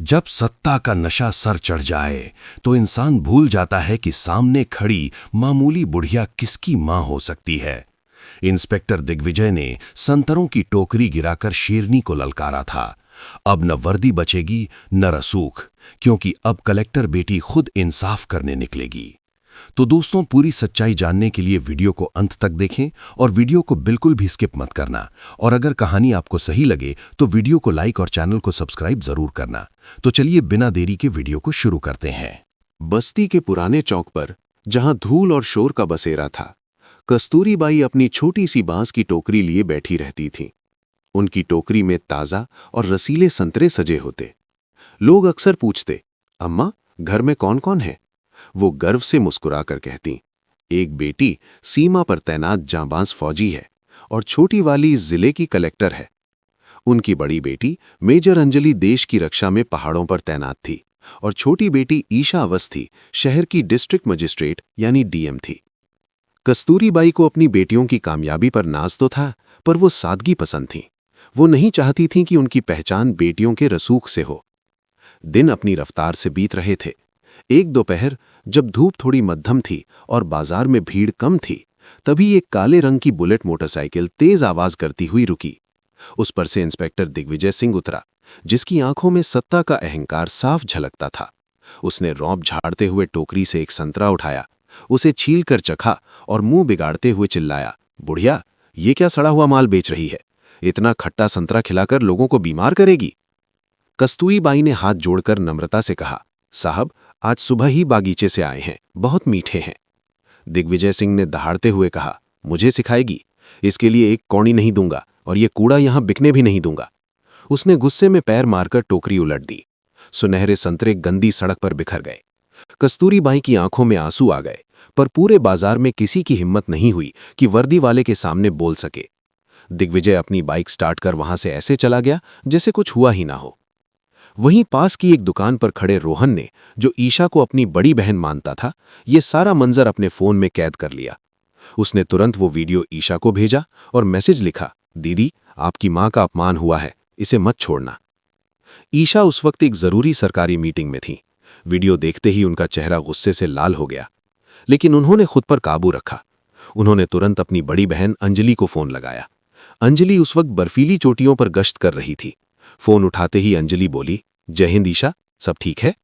जब सत्ता का नशा सर चढ़ जाए तो इंसान भूल जाता है कि सामने खड़ी मामूली बुढ़िया किसकी मां हो सकती है। इंस्पेक्टर दिग्विजय ने संतरों की टोकरी गिराकर शेरनी को ललकारा था। अब न वर्दी बचेगी न रसूख, क्योंकि अब कलेक्टर बेटी खुद इंसाफ करने निकलेगी। तो दोस्तों, पूरी सच्चाई जानने के लिए वीडियो को अंत तक देखें और वीडियो को बिल्कुल भी स्किप मत करना। और अगर कहानी आपको सही लगे तो वीडियो को लाइक और चैनल को सब्सक्राइब जरूर करना। तो चलिए बिना देरी के वीडियो को शुरू करते हैं। बस्ती के पुराने चौक पर, जहां धूल और शोर का बसेरा था, कस्तूरीबाई अपनी छोटी सी बांस की टोकरी लिए बैठी रहती थीं। उनकी टोकरी में ताजा और रसीले संतरे सजे होते। लोग अक्सर पूछते, अम्मा, घर में कौन कौन है? वो गर्व से मुस्कुराकर कहती, एक बेटी सीमा पर तैनात जांबाज फौजी है और छोटी वाली जिले की कलेक्टर है। उनकी बड़ी बेटी मेजर अंजलि देश की रक्षा में पहाड़ों पर तैनात थी और छोटी बेटी ईशा अवस्थी शहर की डिस्ट्रिक्ट मजिस्ट्रेट यानी डीएम थी। कस्तूरीबाई को अपनी बेटियों की कामयाबी पर नाज तो था, पर वो सादगी पसंद थीं। वो नहीं चाहती थीं कि उनकी पहचान बेटियों के रसूख से हो। दिन अपनी रफ्तार से बीत रहे थे। एक दोपहर, जब धूप थोड़ी मध्यम थी और बाजार में भीड़ कम थी, तभी एक काले रंग की बुलेट मोटरसाइकिल तेज आवाज करती हुई रुकी। उस पर से इंस्पेक्टर दिग्विजय सिंह उतरा, जिसकी आंखों में सत्ता का अहंकार साफ झलकता था। उसने रौब झाड़ते हुए टोकरी से एक संतरा उठाया, उसे छीलकर चखा और मुंह बिगाड़ते हुए चिल्लाया, बुढ़िया, ये क्या सड़ा हुआ माल बेच रही है? इतना खट्टा संतरा खिलाकर लोगों को बीमार करेगी। कस्तूरीबाई ने हाथ जोड़कर नम्रता से कहा, साहब, आज सुबह ही बागीचे से आए हैं, बहुत मीठे हैं। दिग्विजय सिंह ने दहाड़ते हुए कहा, मुझे सिखाएगी? इसके लिए एक कौड़ी नहीं दूंगा और ये कूड़ा यहां बिकने भी नहीं दूंगा। उसने गुस्से में पैर मारकर टोकरी उलट दी। सुनहरे संतरे गंदी सड़क पर बिखर गए। कस्तूरीबाई की आंखों में आंसू आ गए, पर पूरे बाजार में किसी की हिम्मत नहीं हुई कि वर्दी वाले के सामने बोल सके। दिग्विजय अपनी बाइक स्टार्ट कर वहां से ऐसे चला गया जैसे कुछ हुआ ही ना हो। वहीं पास की एक दुकान पर खड़े रोहन ने, जो ईशा को अपनी बड़ी बहन मानता था, ये सारा मंजर अपने फोन में कैद कर लिया। उसने तुरंत वो वीडियो ईशा को भेजा और मैसेज लिखा, दीदी, आपकी मां का अपमान हुआ है, इसे मत छोड़ना। ईशा उस वक्त एक जरूरी सरकारी मीटिंग में थी। वीडियो देखते ही उनका चेहरा गुस्से से लाल हो गया, लेकिन उन्होंने खुद पर काबू रखा। उन्होंने तुरंत अपनी बड़ी बहन अंजलि को फोन लगाया। अंजलि उस वक्त बर्फीली चोटियों पर गश्त कर रही थी। फोन उठाते ही अंजलि बोली, जय हिंद ईशा, सब ठीक है?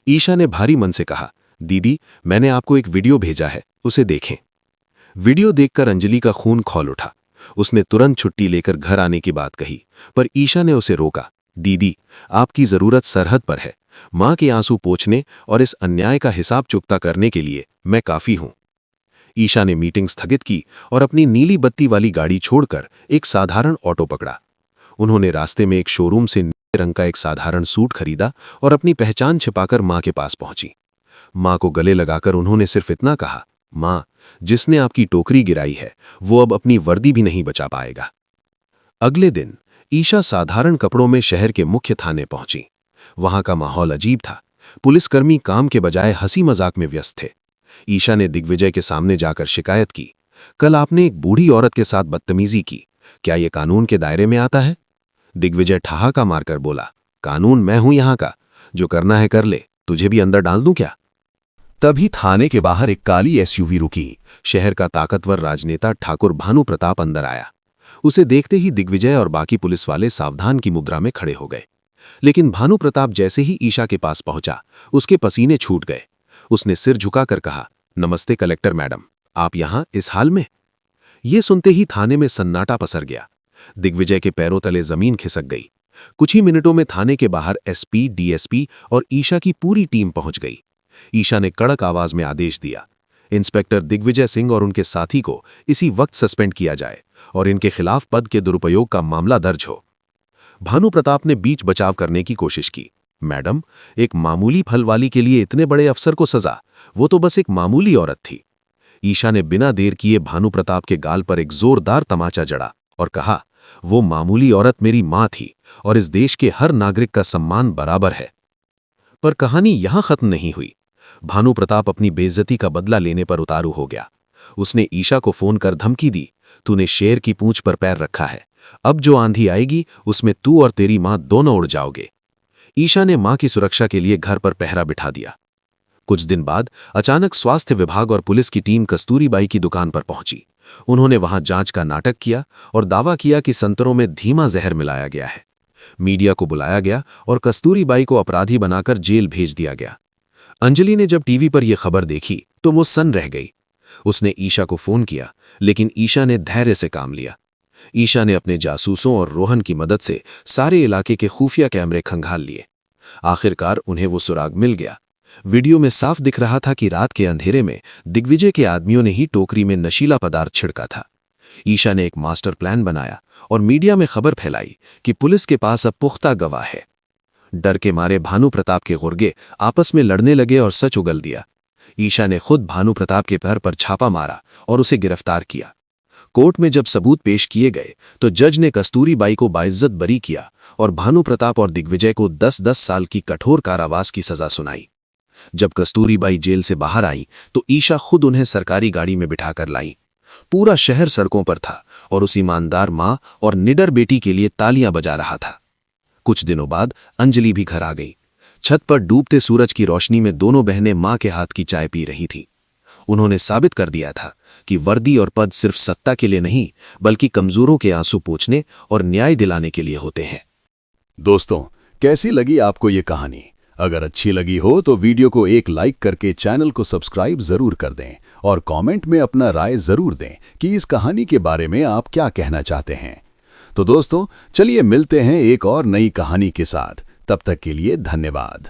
ईशा ने भारी मन से कहा, दीदी, मैंने आपको एक वीडियो भेजा है, उसे देखें। वीडियो देखकर अंजलि का खून खौल उठा। उसने तुरंत छुट्टी लेकर घर आने की बात कही, पर ईशा ने उसे रोका। दीदी, आपकी जरूरत सरहद पर है। मां के आंसू पोंछने और इस अन्याय का हिसाब चुकता करने के लिए मैं काफी हूं। ईशा ने मीटिंग स्थगित की और अपनी नीली बत्ती वाली गाड़ी छोड़कर एक साधारण ऑटो पकड़ा। उन्होंने रास्ते में एक शोरूम से नीले रंग का एक साधारण सूट खरीदा और अपनी पहचान छिपाकर मां के पास पहुंची। मां को गले लगाकर उन्होंने सिर्फ इतना कहा, मां, जिसने आपकी टोकरी गिराई है वो अब अपनी वर्दी भी नहीं बचा पाएगा। अगले दिन ईशा साधारण कपड़ों में शहर के मुख्य थाने पहुंची। वहां का माहौल अजीब था। पुलिसकर्मी काम के बजाय हंसी मजाक में व्यस्त थे। ईशा ने दिग्विजय के सामने जाकर शिकायत की, कल आपने एक बूढ़ी औरत के साथ बदतमीजी की, क्या यह कानून के दायरे में आता है? दिग्विजय ठहाका मारकर बोला, कानून मैं हूं यहां का, जो करना है कर ले, तुझे भी अंदर डाल दूं क्या? तभी थाने के बाहर एक काली एसयूवी रुकी। शहर का ताकतवर राजनेता ठाकुर भानु प्रताप अंदर आया। उसे देखते ही दिग्विजय और बाकी पुलिस वाले सावधान की मुद्रा में खड़े हो गए। लेकिन भानु प्रताप जैसे ही ईशा के पास पहुंचा, उसके पसीने छूट गए। उसने सिर झुकाकर कहा, नमस्ते कलेक्टर मैडम, आप यहां इस हाल में? ये सुनते ही थाने में सन्नाटा पसर गया। दिग्विजय के पैरों तले जमीन खिसक गई। कुछ ही मिनटों में थाने के बाहर एसपी, डीएसपी और ईशा की पूरी टीम पहुंच गई। ईशा ने कड़क आवाज में आदेश दिया, इंस्पेक्टर दिग्विजय सिंह और उनके साथी को इसी वक्त सस्पेंड किया जाए और इनके खिलाफ पद के दुरुपयोग का मामला दर्ज हो। भानु प्रताप ने बीच बचाव करने की कोशिश की, मैडम, एक मामूली फल वाली के लिए इतने बड़े अफसर को सजा? वो तो बस एक मामूली औरत थी। ईशा ने बिना देर किए भानु प्रताप के गाल पर एक जोरदार तमाचा जड़ा और कहा, वो मामूली औरत मेरी मां थी और इस देश के हर नागरिक का सम्मान बराबर है। पर कहानी यहां खत्म नहीं हुई। भानु प्रताप अपनी बेइज्जती का बदला लेने पर उतारू हो गया। उसने ईशा को फोन कर धमकी दी, तूने शेर की पूंछ पर पैर रखा है, अब जो आंधी आएगी उसमें तू और तेरी मां दोनों उड़ जाओगे। ईशा ने मां की सुरक्षा के लिए घर पर पहरा बिठा दिया। कुछ दिन बाद अचानक स्वास्थ्य विभाग और पुलिस की टीम कस्तूरीबाई की दुकान पर पहुंची। उन्होंने वहां जांच का नाटक किया और दावा किया कि संतरों में धीमा जहर मिलाया गया है। मीडिया को बुलाया गया और कस्तूरीबाई को अपराधी बनाकर जेल भेज दिया गया। अंजलि ने जब टीवी पर यह खबर देखी तो वो सन्न रह गई। उसने ईशा को फोन किया, लेकिन ईशा ने धैर्य से काम लिया। ईशा ने अपने जासूसों और रोहन की मदद से सारे इलाके के खुफिया कैमरे खंगाल लिए। आखिरकार उन्हें वो सुराग मिल गया। वीडियो में साफ दिख रहा था कि रात के अंधेरे में दिग्विजय के आदमियों ने ही टोकरी में नशीला पदार्थ छिड़का था। ईशा ने एक मास्टर प्लान बनाया और मीडिया में खबर फैलाई कि पुलिस के पास अब पुख्ता गवाह है। डर के मारे भानु प्रताप के गुर्गे आपस में लड़ने लगे और सच उगल दिया। ईशा ने खुद भानु प्रताप के घर पर छापा मारा और उसे गिरफ्तार किया। कोर्ट में जब सबूत पेश किए गए तो जज ने कस्तूरीबाई को बाइज्जत बरी किया और भानु प्रताप और दिग्विजय को 10-10 साल की कठोर कारावास की सजा सुनाई। जब कस्तूरीबाई जेल से बाहर आई तो ईशा खुद उन्हें सरकारी गाड़ी में बिठाकर लाई। पूरा शहर सड़कों पर था और उस ईमानदार मां और निडर बेटी के लिए तालियां बजा रहा था। कुछ दिनों बाद अंजलि भी घर आ गई। छत पर डूबते सूरज की रोशनी में दोनों बहनें मां के हाथ की चाय पी रही थीं। उन्होंने साबित कर दिया था कि वर्दी और पद सिर्फ सत्ता के लिए नहीं, बल्कि कमजोरों के आंसू पोंछने और न्याय दिलाने के लिए होते हैं। दोस्तों, कैसी लगी आपको ये कहानी? अगर अच्छी लगी हो तो वीडियो को एक लाइक करके चैनल को सब्सक्राइब जरूर कर दें और कमेंट में अपना राय जरूर दें कि इस कहानी के बारे में आप क्या कहना चाहते हैं। तो दोस्तों, चलिए मिलते हैं एक और नई कहानी के साथ। तब तक के लिए धन्यवाद।